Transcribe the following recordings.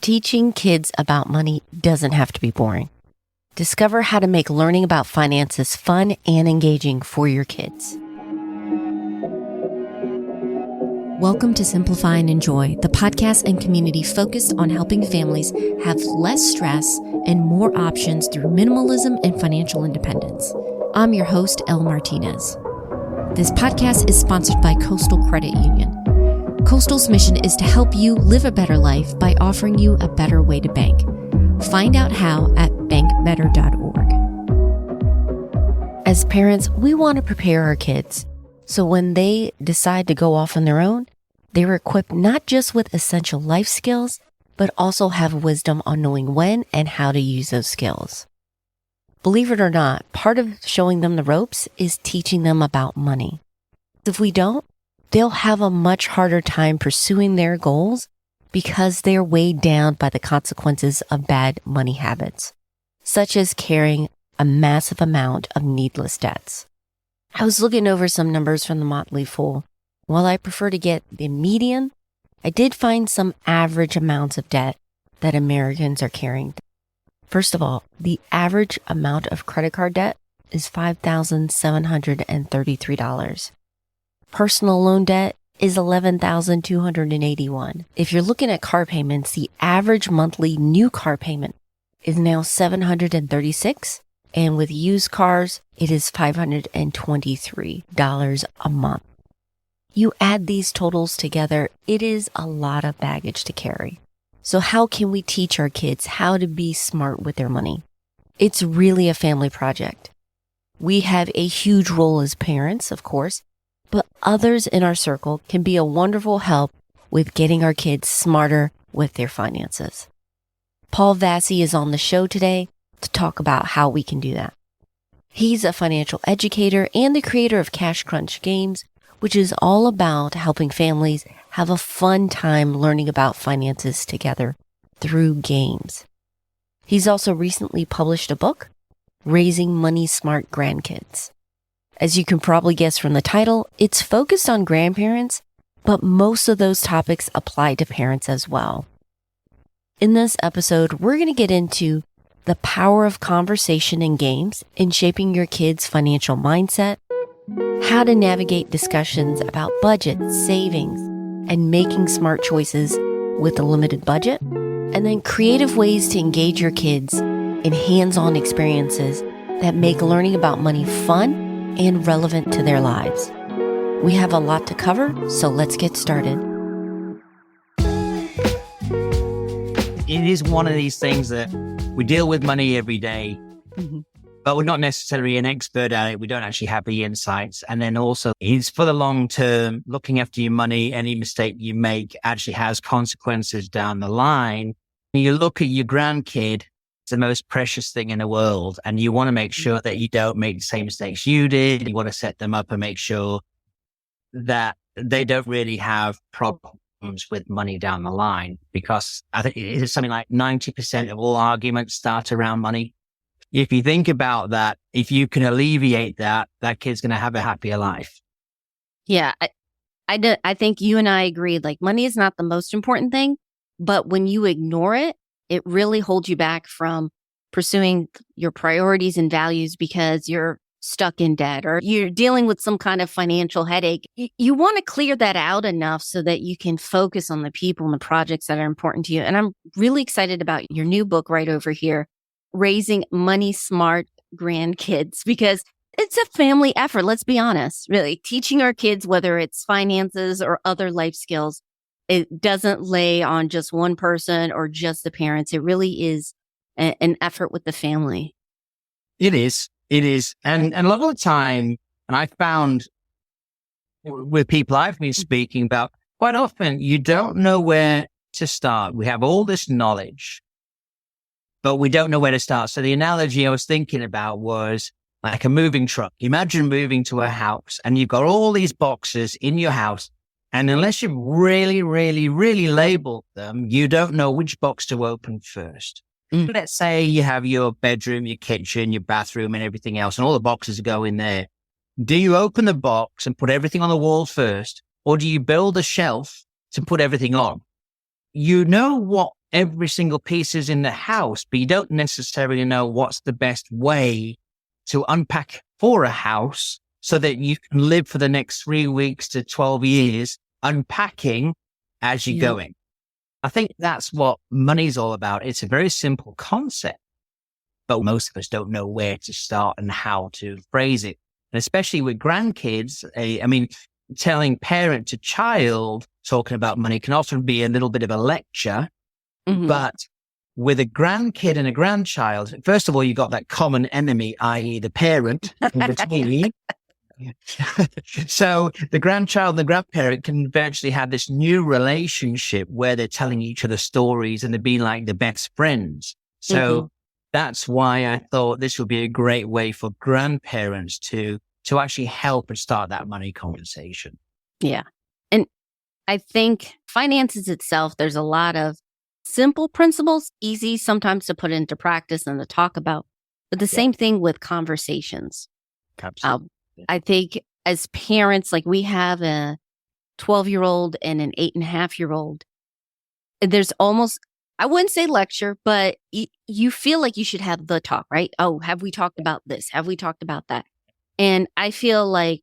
Teaching kids about money doesn't have to be boring. Discover how to make learning about finances fun and engaging for your kids. Welcome to Simplify and Enjoy, the podcast and community focused on helping families have less stress and more options through minimalism and financial independence. I'm your host, Elle Martinez. This podcast is sponsored by Coastal Credit Union. Coastal's mission is to help you live a better life by offering you a better way to bank. Find out how at bankbetter.org. As parents, we want to prepare our kids so when they decide to go off on their own, they're equipped not just with essential life skills, but also have wisdom on knowing when and how to use those skills. Believe it or not, part of showing them the ropes is teaching them about money. If we don't, they'll have a much harder time pursuing their goals because they're weighed down by the consequences of bad money habits, such as carrying a massive amount of needless debts. I was looking over some numbers from the Motley Fool. While I prefer to get the median, I did find some average amounts of debt that Americans are carrying. First of all, the average amount of credit card debt is $5,733. Personal loan debt is $11,281. If you're looking at car payments, the average monthly new car payment is now $736, and with used cars, it is $523 a month. You add these totals together, it is a lot of baggage to carry. So how can we teach our kids how to be smart with their money? It's really a family project. We have a huge role as parents, of course, but others in our circle can be a wonderful help with getting our kids smarter with their finances. Paul Vassy is on the show today to talk about how we can do that. He's a financial educator and the creator of Cash Crunch Games, which is all about helping families have a fun time learning about finances together through games. He's also recently published a book, Raising Money Smart Grandkids. As you can probably guess from the title, it's focused on grandparents, but most of those topics apply to parents as well. In this episode, we're going to get into the power of conversation and games in shaping your kids' financial mindset, how to navigate discussions about budgets, savings, and making smart choices with a limited budget, and then creative ways to engage your kids in hands-on experiences that make learning about money fun and relevant to their lives. We have a lot to cover, so let's get started. It is one of these things that we deal with money every day, but we're not necessarily an expert at it. We don't actually have the insights. And then also it's for the long term, looking after your money. Any mistake you make actually has consequences down the line. You look at your grandkid, it's the most precious thing in the world. And you want to make sure that you don't make the same mistakes you did. You want to set them up and make sure that they don't really have problems with money down the line, because I think it is something like 90% of all arguments start around money. If you think about that, if you can alleviate that, that kid's going to have a happier life. Yeah, I think you and I agree, like money is not the most important thing, but when you ignore it, it really holds you back from pursuing your priorities and values because you're stuck in debt or you're dealing with some kind of financial headache. You want to clear that out enough so that you can focus on the people and the projects that are important to you. And I'm really excited about your new book right over here, Raising Money Smart Grandkids, because it's a family effort. Let's be honest, really teaching our kids, whether it's finances or other life skills, it doesn't lay on just one person or just the parents. It really is an effort with the family. It is. It is. And a lot of the time, and I found with people I've been speaking about, quite often you don't know where to start. We have all this knowledge, but we don't know where to start. So the analogy I was thinking about was like a moving truck. Imagine moving to a house and you've got all these boxes in your house. And unless you've really, really, really labeled them, you don't know which box to open first. Let's say you have your bedroom, your kitchen, your bathroom and everything else, and all the boxes go in there. Do you open the box and put everything on the wall first, or do you build a shelf to put everything on? You know what every single piece is in the house, but you don't necessarily know what's the best way to unpack for a house so that you can live for the next 3 weeks to 12 years unpacking as you're going. I think that's what money's all about. It's a very simple concept, but most of us don't know where to start and how to phrase it. And especially with grandkids, I mean, telling parent to child talking about money can often be a little bit of a lecture. But with a grandkid and a grandchild, first of all, you got that common enemy, i.e. the parent in between. So the grandchild and the grandparent can virtually have this new relationship where they're telling each other stories and they're being like the best friends. So that's why I thought this would be a great way for grandparents to actually help and start that money conversation. Yeah. And I think finances itself, there's a lot of simple principles, easy sometimes to put into practice and to talk about, but the same thing with conversations. Absolutely. I think as parents, like we have a 12-year-old and an 8.5-year-old, there's almost, I wouldn't say lecture, but you feel like you should have the talk, right? Oh, have we talked about this? Have we talked about that? And I feel like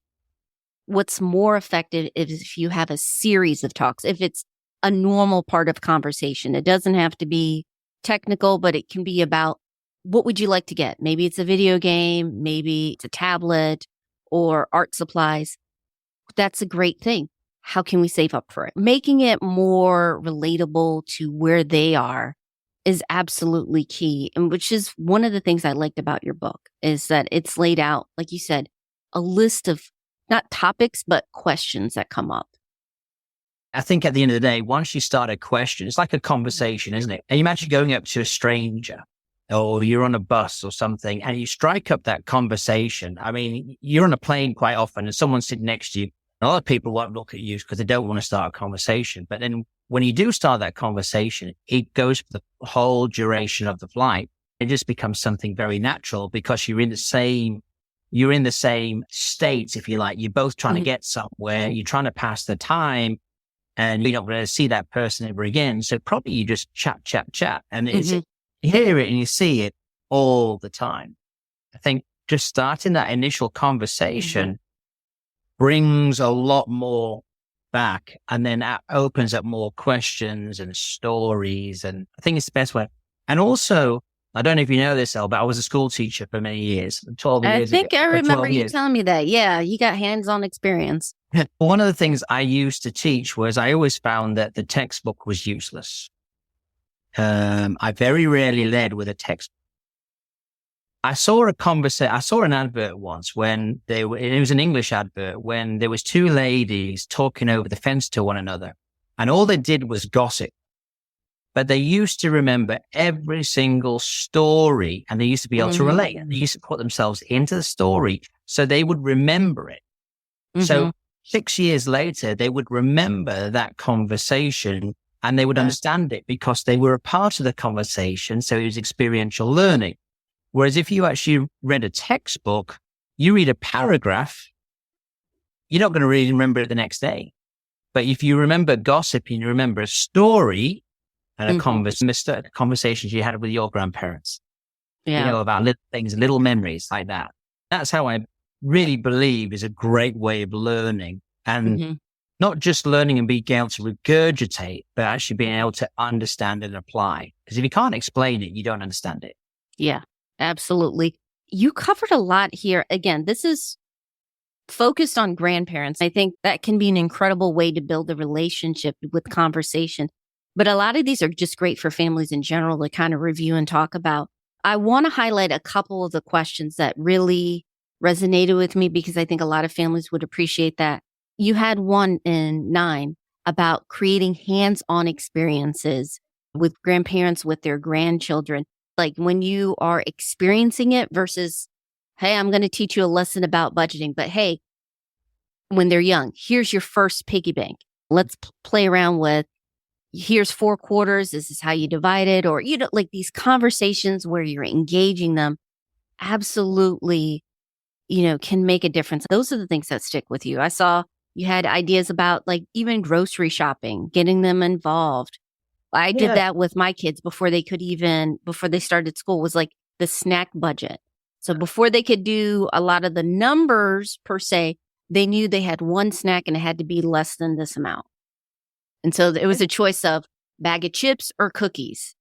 what's more effective is if you have a series of talks, if it's a normal part of conversation. It doesn't have to be technical, but it can be about what would you like to get? Maybe it's a video game, maybe it's a tablet or art supplies. That's a great thing. How can we save up for it? Making it more relatable to where they are is absolutely key. And which is one of the things I liked about your book is that it's laid out, like you said, a list of not topics, but questions that come up. I think at the end of the day, once you start a question, it's like a conversation, isn't it? And you imagine going up to a stranger or you're on a bus or something and you strike up that conversation. I mean, you're on a plane quite often and someone's sitting next to you. A lot of people won't look at you because they don't want to start a conversation. But then when you do start that conversation, it goes for the whole duration of the flight. It just becomes something very natural because you're in the same state, if you like. You're both trying to get somewhere. You're trying to pass the time. And you're not going to see that person ever again. So probably you just chat. And you hear it and you see it all the time. I think just starting that initial conversation brings a lot more back and then that opens up more questions and stories. And I think it's the best way. And also, I don't know if you know this, El, but I was a school teacher for many years, 12 years I think ago, I remember you years. telling me that. Yeah, you got hands-on experience. One of the things I used to teach was I always found that the textbook was useless. I very rarely led with a textbook. I saw an advert once when it was an English advert when there was two ladies talking over the fence to one another and all they did was gossip. But they used to remember every single story and they used to be able to relate. And they used to put themselves into the story so they would remember it. So 6 years later, they would remember that conversation and they would understand it because they were a part of the conversation. So it was experiential learning. Whereas if you actually read a textbook, you read a paragraph, you're not going to really remember it the next day. But if you remember gossip and you remember a story and conversations you had with your grandparents, about little things, little memories like that. That's how I really believe is a great way of learning and not just learning and being able to regurgitate, but actually being able to understand and apply. Because if you can't explain it, you don't understand it. Yeah, absolutely. You covered a lot here. Again, this is focused on grandparents. I think that can be an incredible way to build a relationship with conversation. But a lot of these are just great for families in general to kind of review and talk about. I want to highlight a couple of the questions that really resonated with me because I think a lot of families would appreciate that. You had one in 9 about creating hands-on experiences with grandparents with their grandchildren. Like when you are experiencing it versus, hey, I'm going to teach you a lesson about budgeting. But hey, when they're young, here's your first piggy bank. Let's play around with, here's 4 quarters. This is how you divide it. Or, like these conversations where you're engaging them absolutely, can make a difference. Those are the things that stick with you. I saw you had ideas about like even grocery shopping, getting them involved. I did Yeah. that with my kids before they started school, was like the snack budget. So before they could do a lot of the numbers per se, they knew they had one snack and it had to be less than this amount. And so it was a choice of bag of chips or cookies.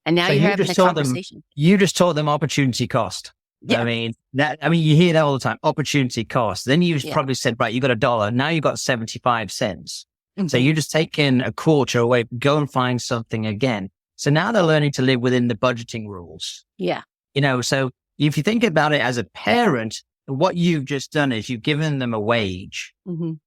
And now So you're you having just a taught them, conversation. you just taught them opportunity cost. Yeah. I mean, you hear that all the time, opportunity cost. Then you Yeah. probably said, right, you got $1. Now you got 75 cents. So Mhm. you just taken a quarter away, go and find something again. So now they're learning to live within the budgeting rules. Yeah. So if you think about it as a parent, what you've just done is you've given them a wage, Mhm.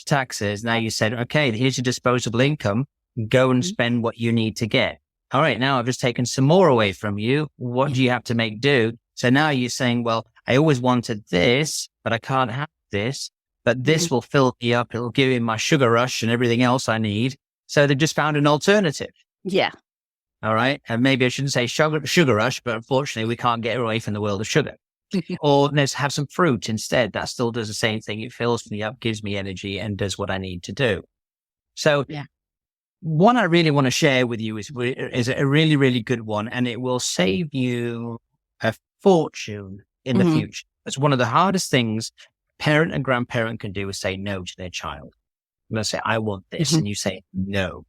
taxes. Now you said, okay, here's your disposable income. Go and Mhm. spend what you need to get. All right. Now I've just taken some more away from you. What do you have to make do? So now you're saying, well, I always wanted this, but I can't have this, but this will fill me up. It'll give me my sugar rush and everything else I need. So they've just found an alternative. Yeah. All right. And maybe I shouldn't say sugar rush, but unfortunately we can't get away from the world of sugar. Or let's have some fruit instead. That still does the same thing. It fills me up, gives me energy, and does what I need to do. So Yeah. one I really want to share with you is a really, really good one, and it will save you a fortune in the Mhm. future. It's one of the hardest things a parent and grandparent can do is say no to their child. They'll say, I want this. Mhm. And you say no.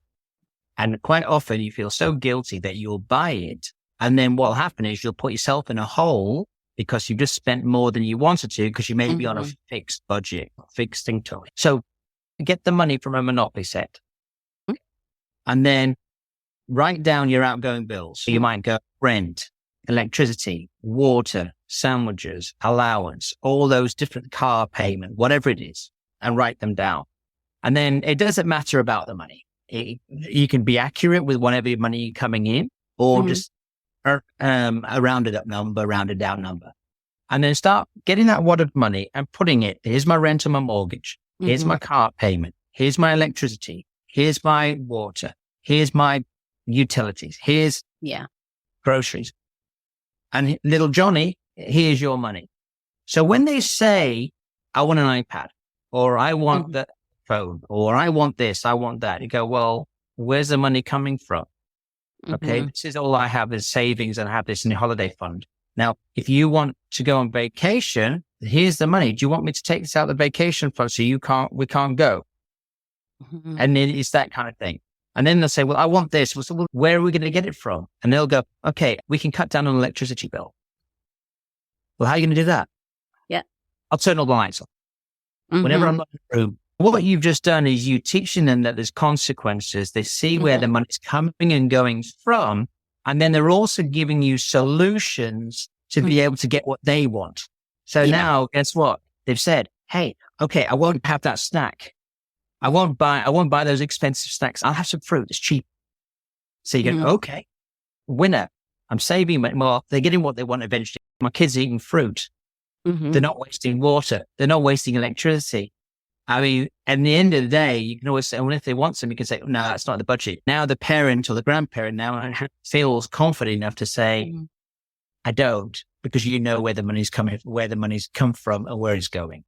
And quite often you feel so guilty that you'll buy it. And then what'll happen is you'll put yourself in a hole because you just spent more than you wanted to because you may be on a fixed budget, fixed income. So get the money from a Monopoly set and then write down your outgoing bills. So you might go rent, electricity, water, sandwiches, allowance, all those different car payment, whatever it is, and write them down. And then it doesn't matter about the money. You can be accurate with whatever money coming in or just a rounded up number, rounded down number. And then start getting that wad of money and putting it, here's my rent and my mortgage. Here's my car payment. Here's my electricity. Here's my water. Here's my utilities. Here's groceries. And little Johnny, here's your money. So when they say, I want an iPad or I want the phone or I want this, I want that, you go, well, where's the money coming from? Okay. This is all I have is savings and I have this in the holiday fund. Now, if you want to go on vacation, here's the money. Do you want me to take this out of the vacation fund so we can't go? And then it's that kind of thing. And then they'll say, well, I want this. Well, where are we going to get it from? And they'll go, okay, we can cut down on electricity bill. Well, how are you going to do that? Yeah. I'll turn all the lights on. Whenever I'm not in the room, what you've just done is you teaching them that there's consequences. They see where the money's coming and going from. And then they're also giving you solutions to be able to get what they want. So now, guess what? They've said, hey, okay, I won't have that snack. I won't buy those expensive snacks. I'll have some fruit. It's cheap. So you go, okay, winner. I'm saving more. They're getting what they want eventually. My kids are eating fruit. They're not wasting water. They're not wasting electricity. I mean, at the end of the day, you can always say, well, if they want some, you can say, no, that's not the budget. Now the parent or the grandparent now feels confident enough to say, I don't, because you know where the money's coming, where the money's come from and where it's going.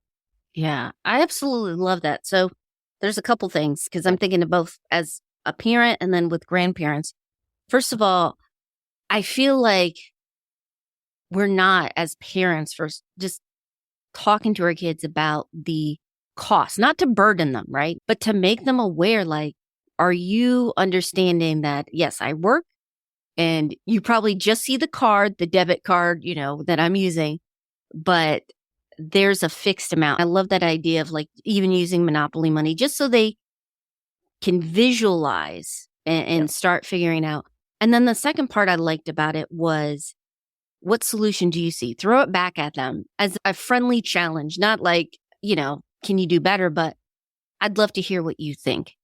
Yeah, I absolutely love that. So there's a couple things because I'm thinking of both as a parent and then with grandparents. First of all, I feel like we're not as parents for just talking to our kids about the cost, not to burden them, right? But to make them aware, like, are you understanding that, yes, I work and you probably just see the card, the debit card, that I'm using, but there's a fixed amount. I love that idea of like even using Monopoly money just so they can visualize and start figuring out. And then the second part I liked about it was, what solution do you see? Throw it back at them as a friendly challenge, not like, can you do better? But I'd love to hear what you think.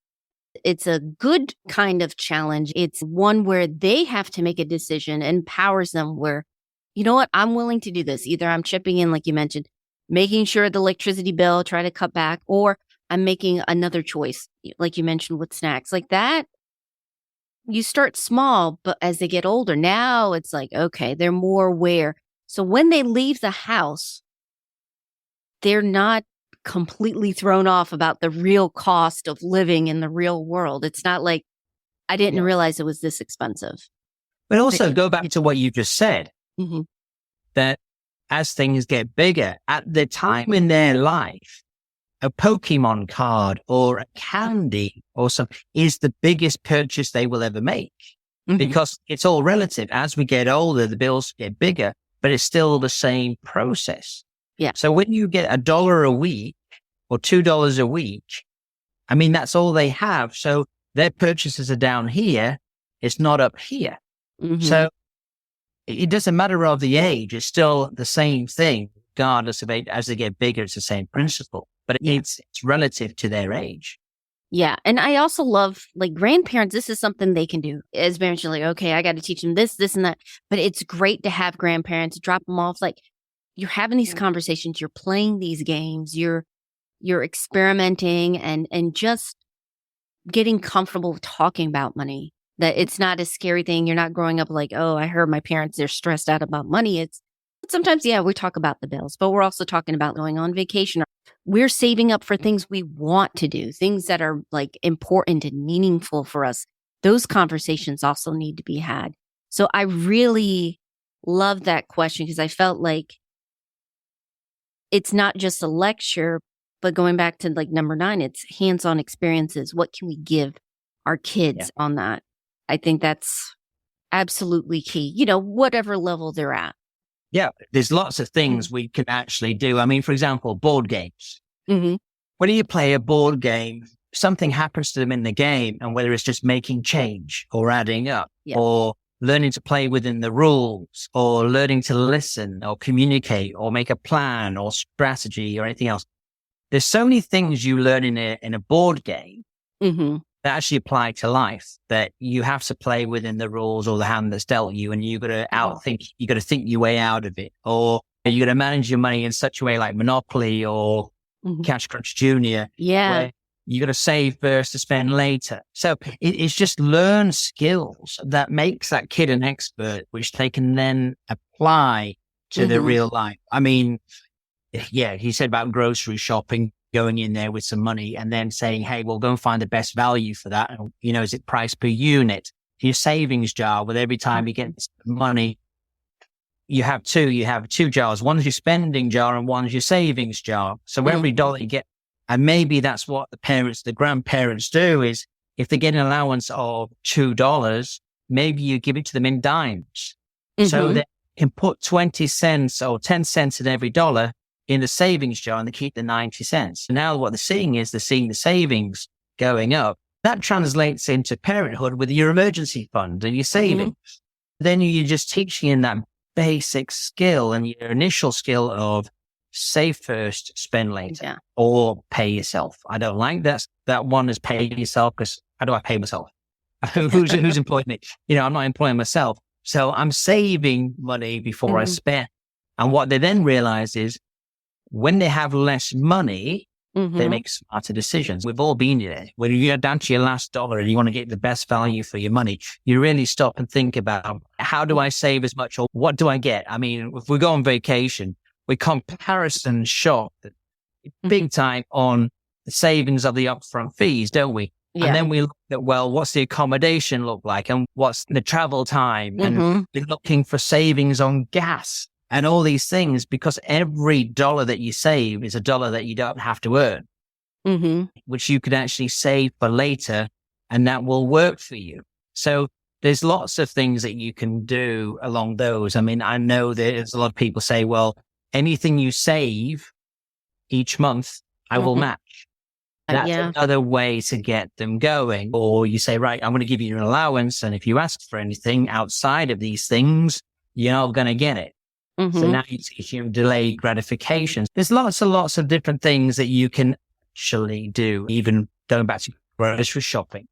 It's a good kind of challenge. It's one where they have to make a decision, empowers them where, you know what, I'm willing to do this. Either I'm chipping in, like you mentioned, making sure the electricity bill, try to cut back, or I'm making another choice, like you mentioned with snacks like that. You start small, but as they get older, now it's like, okay, they're more aware. So when they leave the house, they're not completely thrown off about the real cost of living in the real world. It's not like I didn't realize it was this expensive. But also go back to what you just said, Mm-hmm. that as things get bigger, at the time in their life, a Pokemon card or a candy or something is the biggest purchase they will ever make, because it's all relative. As we get older, the bills get bigger, but it's still the same process. Yeah. So when you get $1 a week or $2 a week, I mean, that's all they have. So their purchases are down here. It's not up here. So it doesn't matter of the age. It's still the same thing, regardless of age. As they get bigger, it's the same principle, but it's relative to their age. Yeah. And I also love, like, grandparents, this is something they can do. As parents, you're like, okay, I got to teach them this, and that. But it's great to have grandparents, drop them off. Like, you're having these conversations, you're playing these games, you're experimenting and just getting comfortable with talking about money. That it's not a scary thing. You're not growing up like, oh, I heard my parents, they're stressed out about money. It's sometimes, we talk about the bills, but we're also talking about going on vacation. We're saving up for things we want to do, things that are like important and meaningful for us. Those conversations also need to be had. So I really love that question, because I felt like it's not just a lecture, but going back to like number 9, it's hands-on experiences. What can we give our kids on that? I think that's absolutely key, whatever level they're at. Yeah, there's lots of things we can actually do. I mean, for example, board games. When you play a board game, something happens to them in the game, and whether it's just making change or adding up or learning to play within the rules or learning to listen or communicate or make a plan or strategy or anything else. There's so many things you learn in a board game that actually apply to life, that you have to play within the rules or the hand that's dealt you, and you got to you got to think your way out of it, or you got to manage your money in such a way like Monopoly or Cash Crunch Junior. Where you got to save first to spend later. So it's just learn skills that makes that kid an expert, which they can then apply to the real life. I mean, he said about grocery shopping, going in there with some money and then saying, hey, we'll go and find the best value for that. And, is it price per unit? Your savings jar, with every time you get money, you have two jars. One's your spending jar and one's your savings jar. So every dollar you get, and maybe that's what the grandparents do, is if they get an allowance of $2, maybe you give it to them in dimes. So they can put 20 cents or 10 cents in every dollar in the savings jar, and they keep the 90 cents. Now what they're seeing is the savings going up. That translates into parenthood with your emergency fund and your savings. Then you're just teaching in that basic skill and your initial skill of save first, spend later, or pay yourself. I don't like that one is pay yourself, because how do I pay myself? Who's employing me? I'm not employing myself. So I'm saving money before I spend. And what they then realize is, when they have less money, they make smarter decisions. We've all been there. When you're down to your last dollar and you want to get the best value for your money, you really stop and think about, how do I save as much, or what do I get? I mean, if we go on vacation, we comparison shop big time on the savings of the upfront fees, don't we? And then we look at, what's the accommodation look like, and what's the travel time, and we're looking for savings on gas. And all these things, because every dollar that you save is a dollar that you don't have to earn, which you could actually save for later, and that will work for you. So there's lots of things that you can do along those. I mean, I know there's a lot of people say, well, anything you save each month, I will match. That's another way to get them going. Or you say, right, I'm going to give you an allowance, and if you ask for anything outside of these things, you're not going to get it. So now you teach them delayed gratification. There's lots of different things that you can actually do, even going back to grocery shopping.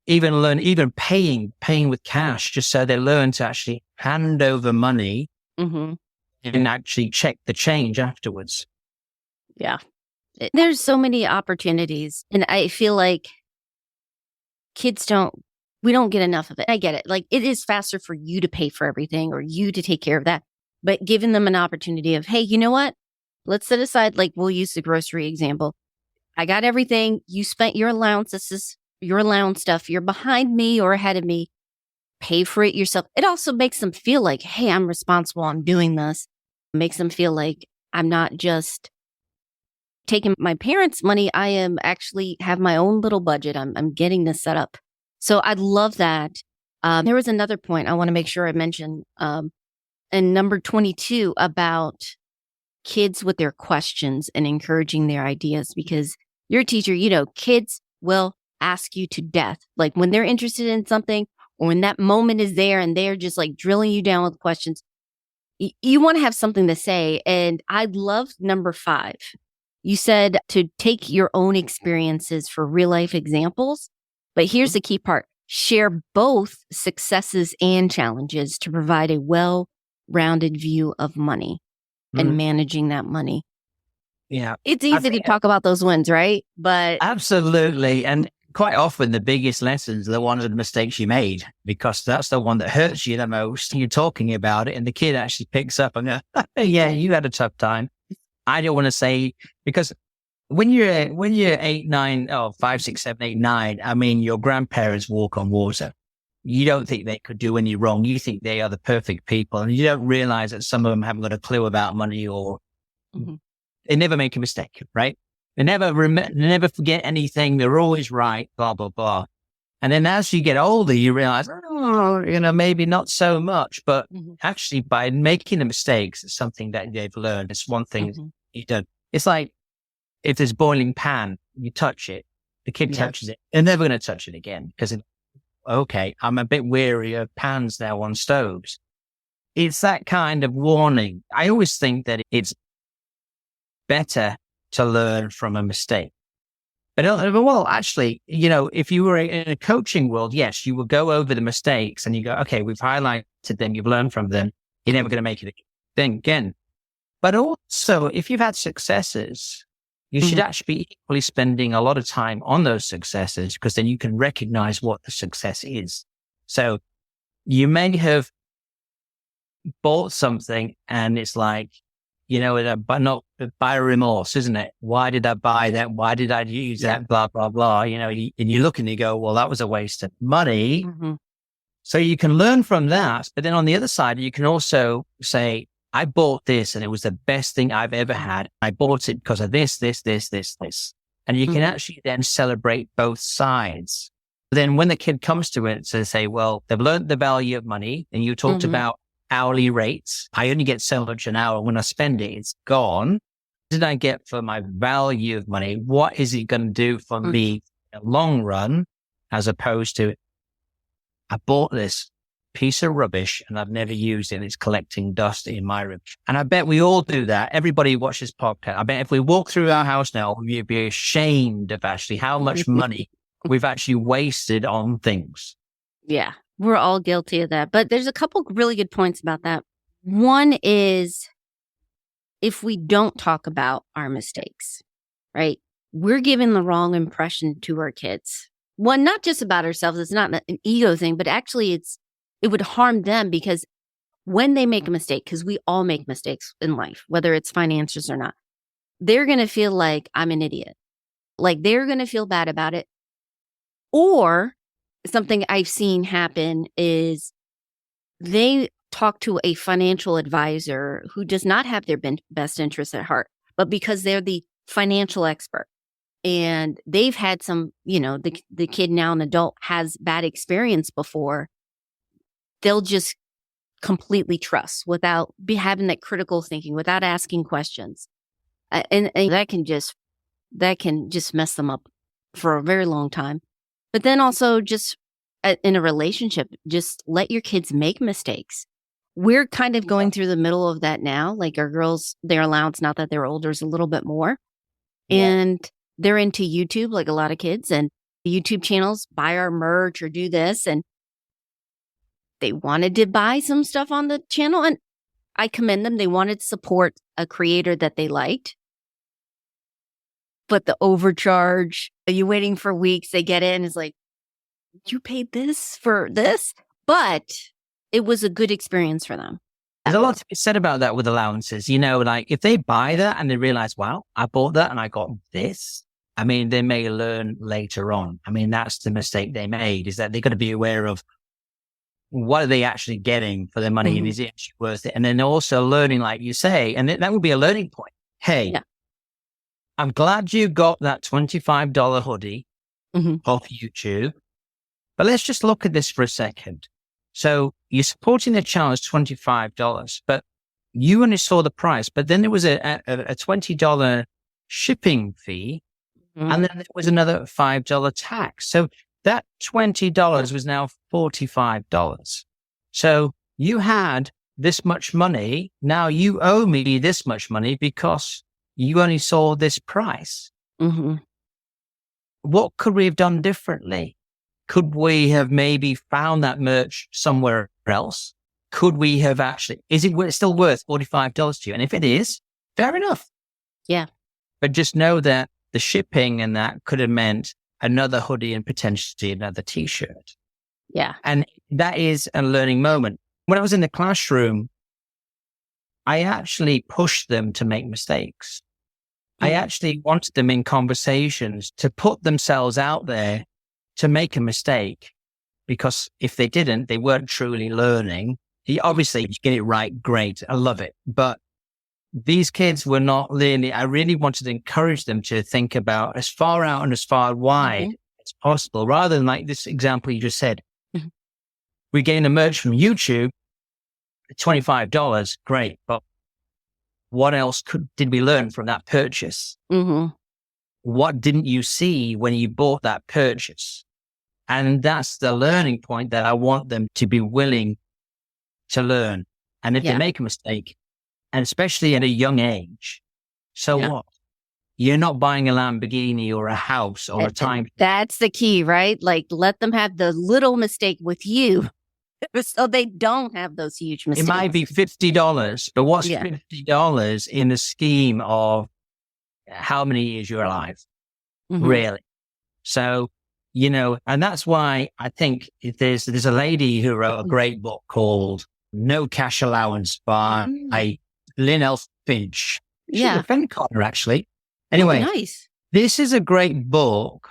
Even paying with cash, just so they learn to actually hand over money and actually check the change afterwards. Yeah. There's so many opportunities, and I feel like we don't get enough of it. I get it. Like, it is faster for you to pay for everything or you to take care of that. But giving them an opportunity of, hey, you know what? Let's set aside, like, we'll use the grocery example. I got everything. You spent your allowance. This is your allowance stuff. You're behind me or ahead of me. Pay for it yourself. It also makes them feel like, hey, I'm responsible. I'm doing this. It makes them feel like I'm not just taking my parents' money. I am actually have my own little budget. I'm getting this set up. So I love that. There was another point I want to make sure I mention in number 22 about kids with their questions and encouraging their ideas, because you're a teacher, kids will ask you to death. Like when they're interested in something or when that moment is there and they're just like drilling you down with questions, you want to have something to say. And I love number 5. You said to take your own experiences for real life examples. But here's the key part. Share both successes and challenges to provide a well-rounded view of money and managing that money. Yeah. It's easy to talk about those wins, right? But absolutely. And quite often the biggest lessons are the ones of the mistakes you made, because that's the one that hurts you the most. You're talking about it and the kid actually picks up and goes, yeah, you had a tough time. I don't want to say, because when you're 8, 9, 5, 6, 7, 8, 9, I mean, your grandparents walk on water. You don't think they could do any wrong. You think they are the perfect people. And you don't realize that some of them haven't got a clue about money, or they never make a mistake, right? They never forget anything. They're always right, blah, blah, blah. And then as you get older, you realize, maybe not so much, but actually by making the mistakes, it's something that they've learned. It's one thing you don't. It's like if there's boiling pan, you touch it, the kid touches it, they're never going to touch it again because, okay, I'm a bit weary of pans now on stoves. It's that kind of warning. I always think that it's better to learn from a mistake. But well, actually, if you were in a coaching world, yes, you will go over the mistakes and you go, okay, we've highlighted them, you've learned from them. You're never going to make it again. But also, if you've had successes, you should actually be equally spending a lot of time on those successes, because then you can recognize what the success is. So you may have bought something and it's like, but not by remorse, isn't it? Why did I buy that? Why did I use that? Blah, blah, blah. And you look and you go, well, that was a waste of money. So you can learn from that. But then on the other side, you can also say, I bought this and it was the best thing I've ever had. I bought it because of this. And you can actually then celebrate both sides. But then when the kid comes to it, to say, well, they've learned the value of money, and you talked about hourly rates. I only get so much an hour. When I spend it, it's gone. What did I get for my value of money? What is it going to do for me in the long run, as opposed to, I bought this piece of rubbish and I've never used it. It's collecting dust in my room. And I bet we all do that. Everybody watches podcast. I bet if we walk through our house now, we'd be ashamed of actually how much money we've actually wasted on things. Yeah. We're all guilty of that. But there's a couple really good points about that. One is, if we don't talk about our mistakes, right, we're giving the wrong impression to our kids. One, not just about ourselves. It's not an ego thing, but actually it would harm them, because when they make a mistake, because we all make mistakes in life, whether it's finances or not, they're going to feel like I'm an idiot. Like they're going to feel bad about it. Or something I've seen happen is they talk to a financial advisor who does not have their best interests at heart, but because they're the financial expert and they've had some, the kid, now an adult, has bad experience before, they'll just completely trust without having that critical thinking, without asking questions. And that can just mess them up for a very long time. But then also, just in a relationship, just let your kids make mistakes. We're kind of going through the middle of that now. Like our girls, their allowance, not that they're older, is a little bit more. And they're into YouTube, like a lot of kids, and the YouTube channels, buy our merch or do this. And they wanted to buy some stuff on the channel, and I commend them. They wanted to support a creator that they liked. But the overcharge, you waiting for weeks, they get it, and it's like, you paid this for this? But it was a good experience for them. There's a lot to be said about that with allowances. Like if they buy that and they realize, wow, I bought that and I got this, I mean, they may learn later on. I mean, that's the mistake they made, is that they've got to be aware of what are they actually getting for their money, and is it actually worth it? And then also learning, like you say, and that would be a learning point. Hey, I'm glad you got that $25 hoodie off YouTube, but let's just look at this for a second. So you're supporting the channel as $25, but you only saw the price, but then there was a $20 shipping fee, and then there was another $5 tax. So that $20 was now $45. So you had this much money. Now you owe me this much money because you only saw this price. What could we have done differently? Could we have maybe found that merch somewhere else? Could we have actually, is it still worth $45 to you? And if it is, fair enough. Yeah. But just know that the shipping and that could have meant another hoodie and potentially another t-shirt. Yeah. And that is a learning moment. When I was in the classroom, I actually pushed them to make mistakes. I actually wanted them in conversations to put themselves out there to make a mistake, because if they didn't, they weren't truly learning. Obviously, you get it right, great. I love it. But these kids were not learning. I really wanted to encourage them to think about as far out and as far wide as possible, rather than like this example you just said. We're getting the merch from YouTube, $25, great. But what else did we learn from that purchase? What didn't you see when you bought that purchase? And that's the learning point that I want them to be willing to learn. And if they make a mistake, and especially at a young age, so what? You're not buying a Lamborghini or a house or a time. That's the key, right? Like, let them have the little mistake with you so they don't have those huge mistakes. It might be $50, but what's $50 in the scheme of how many years you're alive? Really? So, you know, and that's why I think there's a lady who wrote a great book called No Cash Allowance by Lynn L. Finch. She's a friend Connor, actually. Anyway, nice. This is a great book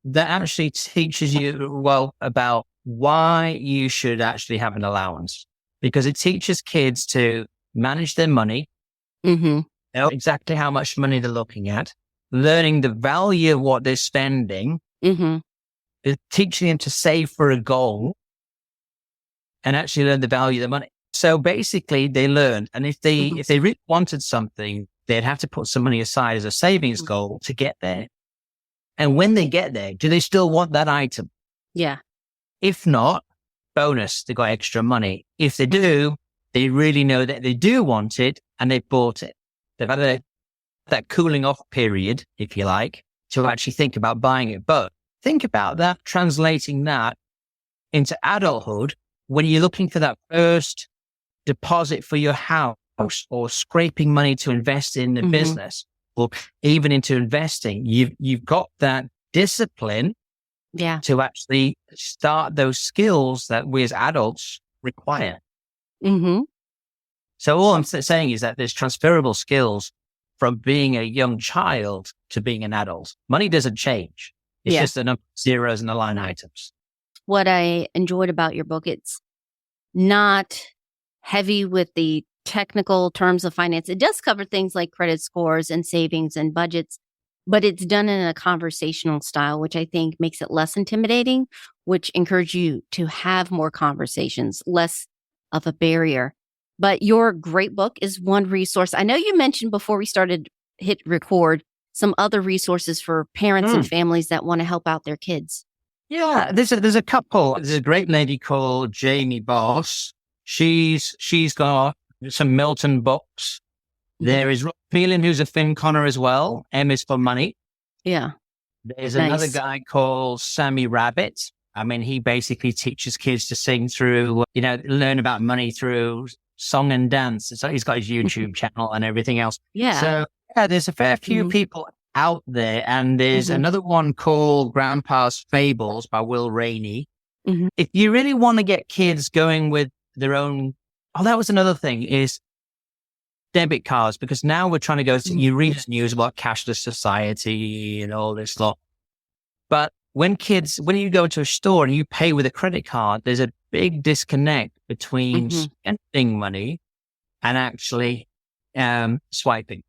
that actually teaches you, about why you should actually have an allowance, because it teaches kids to manage their money, know exactly how much money they're looking at, learning the value of what they're spending, teaching them to save for a goal and actually learn the value of the money. So basically they learn, and if they really wanted something, they'd have to put some money aside as a savings goal to get there. And when they get there, do they still want that item? Yeah. If not, bonus, they got extra money. If they do, they really know that they do want it and they've bought it. They've had that cooling off period, if you like, to actually think about buying it. But think about that, translating that into adulthood when you're looking for that first deposit for your house, or scraping money to invest in the business, or even into investing. You've got that discipline to actually start those skills that we as adults require. So all I'm saying is that there's transferable skills from being a young child to being an adult. Money doesn't change. It's just the number of zeros and the line items. What I enjoyed about your book, it's not heavy with the technical terms of finance. It does cover things like credit scores and savings and budgets, but it's done in a conversational style, which I think makes it less intimidating, which encourage you to have more conversations, less of a barrier. But your great book is one resource. I know you mentioned before we started hit record some other resources for parents and families that want to help out their kids. Yeah, there's a couple. There's a great lady called Jamie Boss. She's got some Milton books. There is Rob Phelan, who's a Finn Connor as well. M is for money. Yeah. There's another guy called Sammy Rabbit. I mean, he basically teaches kids to sing through, learn about money through song and dance. So he's got his YouTube channel and everything else. Yeah. So there's a fair few people out there. And there's another one called Grandpa's Fables by Will Rainey. If you really want to get kids going with their own, that was another thing, is debit cards, because now we're trying to go, you read the news about cashless society and all this lot. But when you go to a store and you pay with a credit card, there's a big disconnect between spending money and actually swiping.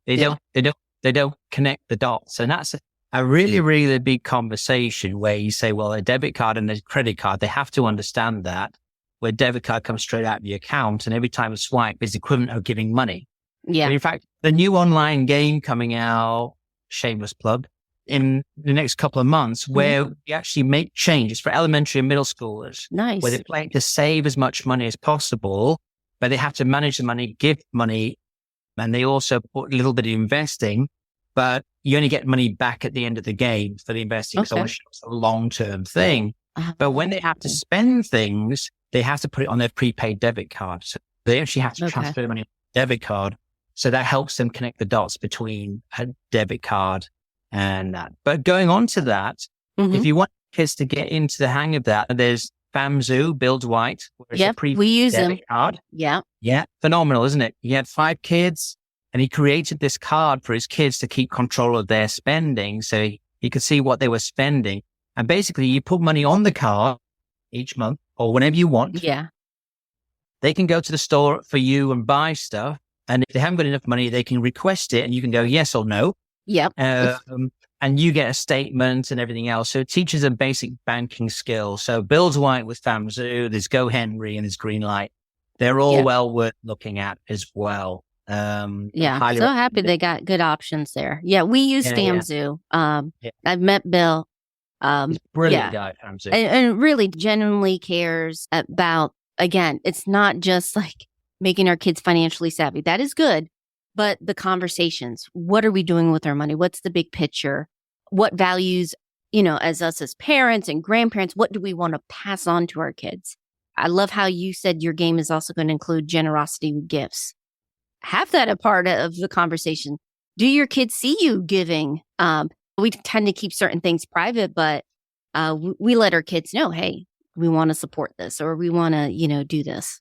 They don't connect the dots. And that's a really, really big conversation where you say, well, a debit card and a credit card, they have to understand that, where debit card comes straight out of your account and every time a swipe is equivalent of giving money. Yeah. And in fact, the new online game coming out, shameless plug, in the next couple of months, where we actually make changes for elementary and middle schoolers. Nice. Where they're playing to save as much money as possible, but they have to manage the money, give money, and they also put a little bit of investing, but you only get money back at the end of the game for the investing. So it's a long-term thing. But when they have to spend things, they have to put it on their prepaid debit card. So they actually have to transfer money on a debit card. So that helps them connect the dots between a debit card and that. But going on to that, if you want kids to get into the hang of that, there's FamZoo, Bill Dwight. Yep, we use them. Card. Yeah. Yeah. Phenomenal, isn't it? He had 5 kids and he created this card for his kids to keep control of their spending. So he could see what they were spending. And basically you put money on the card each month or whenever you want. Yeah. They can go to the store for you and buy stuff. And if they haven't got enough money, they can request it and you can go yes or no. Yep. And you get a statement and everything else. So it teaches a basic banking skill. So Bill Dwight with FamZoo, there's Go Henry and there's Greenlight. They're all well worth looking at as well. So happy they got good options there. Yeah, we use FamZoo. I've met Bill. Brilliant guy, FamZoo. And really genuinely cares about, again, it's not just like making our kids financially savvy. That is good. But the conversations, what are we doing with our money? What's the big picture? What values, as us as parents and grandparents, what do we want to pass on to our kids? I love how you said your game is also going to include generosity with gifts. Have that a part of the conversation. Do your kids see you giving? We tend to keep certain things private, but we let our kids know, hey, we want to support this or we want to, do this.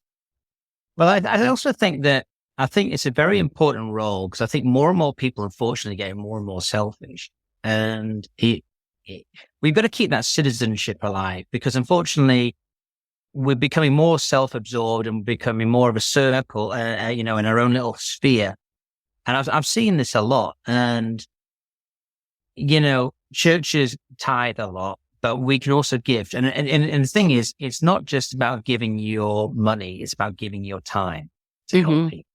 Well, I also think that it's a very important role because I think more and more people, unfortunately, getting more and more selfish. And we've got to keep that citizenship alive because, unfortunately, we're becoming more self-absorbed and becoming more of a circle, in our own little sphere. And I've seen this a lot. And, churches tithe a lot, but we can also give. And the thing is, it's not just about giving your money. It's about giving your time to help people.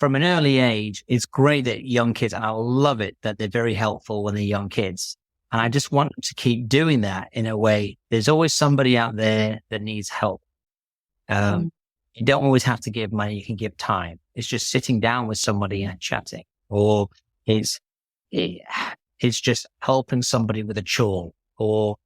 From an early age, it's great that young kids, and I love it that they're very helpful when they're young kids. And I just want to keep doing that in a way. There's always somebody out there that needs help. You don't always have to give money. You can give time. It's just sitting down with somebody and chatting, or it's just helping somebody with a chore. Or,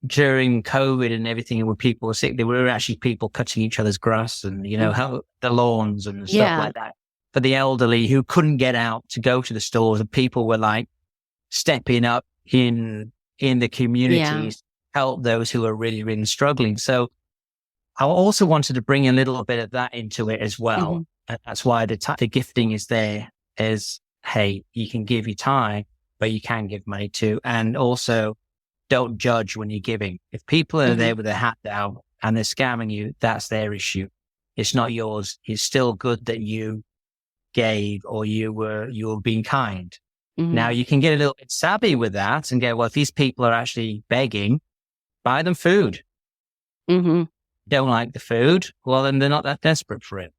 during COVID and everything, when people were sick, there were actually people cutting each other's grass and, help the lawns and stuff like that for the elderly who couldn't get out to go to the stores. And people were like stepping up in the communities, help those who are really, really struggling. So I also wanted to bring a little bit of that into it as well. And that's why the gifting is there as, hey, you can give your time, but you can give money too. And also, don't judge when you're giving. If people are there with their hat down and they're scamming you, that's their issue. It's not yours. It's still good that you gave or you were being kind. Now you can get a little bit savvy with that and go, well, if these people are actually begging, buy them food. Don't like the food. Well, then they're not that desperate for it,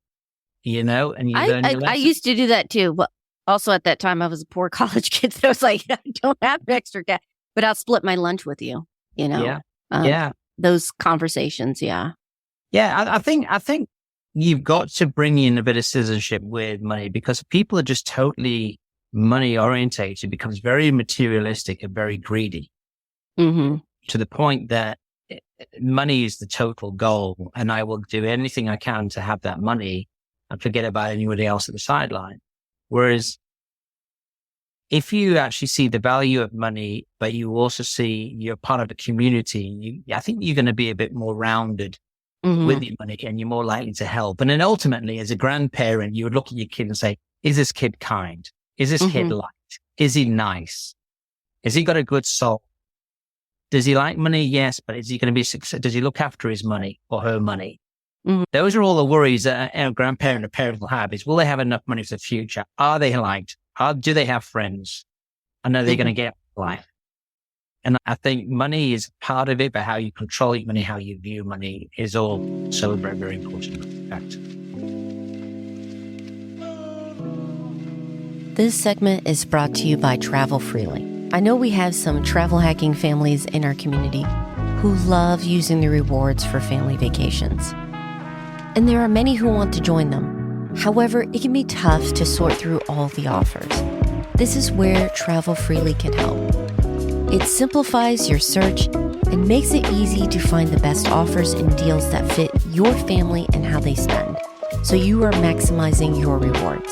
and you learn your lesson. I used to do that too. But also at that time I was a poor college kid. So I was like, I don't have extra cash. But I'll split my lunch with you, those conversations. Yeah. I think you've got to bring in a bit of citizenship with money because if people are just totally money orientated, it becomes very materialistic and very greedy to the point that money is the total goal. And I will do anything I can to have that money and forget about anybody else at the sideline. Whereas if you actually see the value of money, but you also see you're part of the community, I think you're going to be a bit more rounded with your money, and you're more likely to help. And then ultimately, as a grandparent, you would look at your kid and say, is this kid kind? Is this kid liked? Is he nice? Has he got a good soul? Does he like money? Yes, but is he going to be successful? Does he look after his money or her money? Those are all the worries that a grandparent or parent will have, is will they have enough money for the future? Are they liked? Do they have friends? And are they going to get life? And I think money is part of it, but how you control your money, how you view money is all so very, very important. In fact. This segment is brought to you by Travel Freely. I know we have some travel hacking families in our community who love using the rewards for family vacations. And there are many who want to join them. However, it can be tough to sort through all the offers. This is where Travel Freely can help. It simplifies your search and makes it easy to find the best offers and deals that fit your family and how they spend, so you are maximizing your rewards.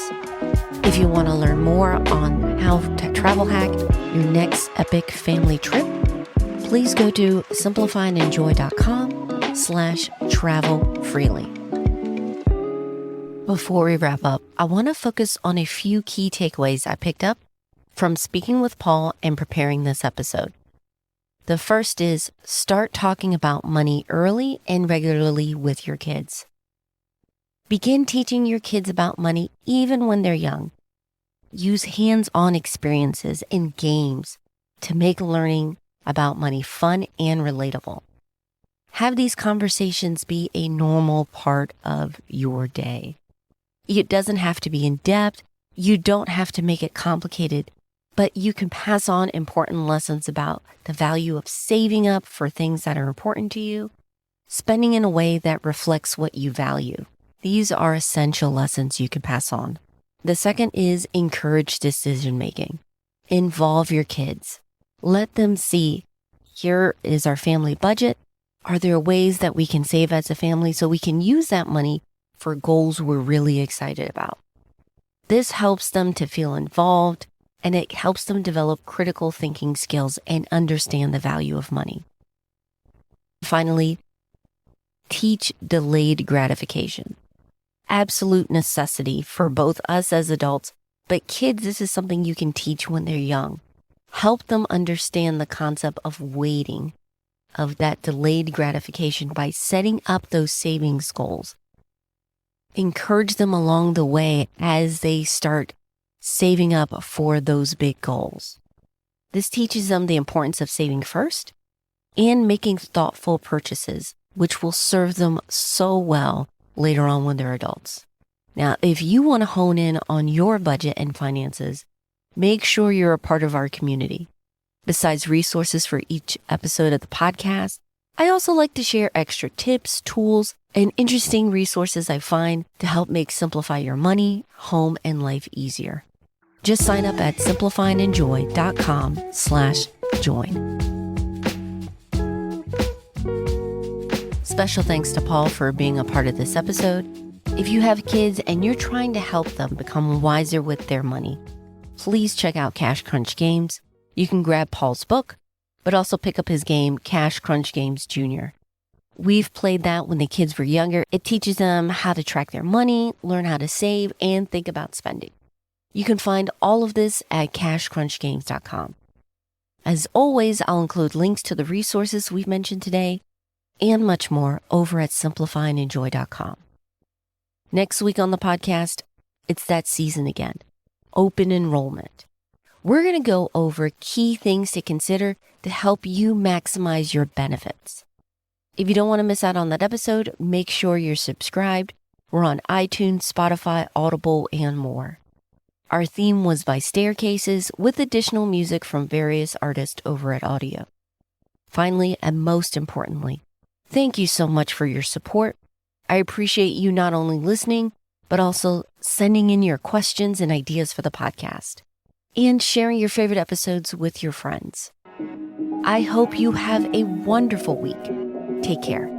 If you want to learn more on how to travel hack your next epic family trip, please go to simplifyandenjoy.com/travel-freely. Before we wrap up, I want to focus on a few key takeaways I picked up from speaking with Paul and preparing this episode. The first is start talking about money early and regularly with your kids. Begin teaching your kids about money even when they're young. Use hands-on experiences and games to make learning about money fun and relatable. Have these conversations be a normal part of your day. It doesn't have to be in depth. You don't have to make it complicated, but you can pass on important lessons about the value of saving up for things that are important to you, spending in a way that reflects what you value. These are essential lessons you can pass on. The second is encourage decision-making. Involve your kids. Let them see, here is our family budget. Are there ways that we can save as a family so we can use that money for goals we're really excited about? This helps them to feel involved, and it helps them develop critical thinking skills and understand the value of money. Finally, teach delayed gratification. Absolute necessity for both us as adults, but kids, this is something you can teach when they're young. Help them understand the concept of waiting, of that delayed gratification by setting up those savings goals. Encourage them along the way as they start saving up for those big goals. This teaches them the importance of saving first and making thoughtful purchases, which will serve them so well later on when they're adults. Now, if you want to hone in on your budget and finances, make sure you're a part of our community. Besides resources for each episode of the podcast, I also like to share extra tips, tools, and interesting resources I find to help make simplify your money, home, and life easier. Just sign up at simplifyandenjoy.com/join. Special thanks to Paul for being a part of this episode. If you have kids and you're trying to help them become wiser with their money, please check out Cash Crunch Games. You can grab Paul's book, but also pick up his game, Cash Crunch Games Jr. We've played that when the kids were younger. It teaches them how to track their money, learn how to save, and think about spending. You can find all of this at cashcrunchgames.com. As always, I'll include links to the resources we've mentioned today and much more over at simplifyandenjoy.com. Next week on the podcast, it's that season again, open enrollment. We're going to go over key things to consider to help you maximize your benefits. If you don't want to miss out on that episode, make sure you're subscribed. We're on iTunes, Spotify, Audible, and more. Our theme was by Staircases with additional music from various artists over at Audio. Finally, and most importantly, thank you so much for your support. I appreciate you not only listening, but also sending in your questions and ideas for the podcast and sharing your favorite episodes with your friends. I hope you have a wonderful week. Take care.